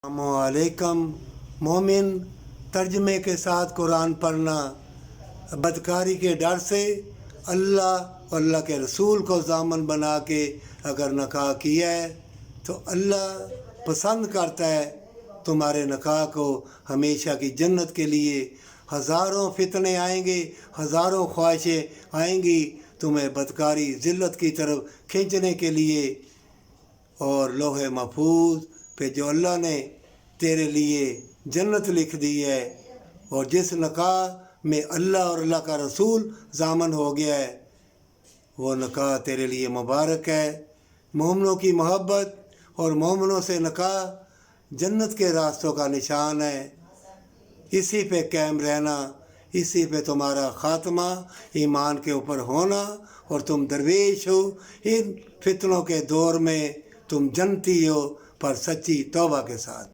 अलैकुम। मोमिन तर्जमे के साथ कुरान पढ़ना। बदकारी के डर से अल्लाह और अल्लाह के रसूल को ज़ामन बना के अगर निकाह किया है तो अल्लाह पसंद करता है तुम्हारे निकाह को हमेशा की जन्नत के लिए। हज़ारों फितने आएंगे, हज़ारों ख्वाहिशें आएंगी तुम्हें बदकारी ज़िल्लत की तरफ खींचने के लिए, और लोहे महफूज पे जो अल्लाह ने तेरे लिए जन्नत लिख दी है, और जिस निकाह में अल्लाह और अल्लाह का रसूल ज़ामन हो गया है वो निकाह तेरे लिए मुबारक है। मोमिनों की मोहब्बत और मोमिनों से निकाह जन्नत के रास्तों का निशान है। इसी पे कायम रहना, इसी पे तुम्हारा ख़ात्मा ईमान के ऊपर होना, और तुम दरवेश हो। इन फितनों के दौर में तुम जन्नती हो पर सच्ची तौबा के साथ।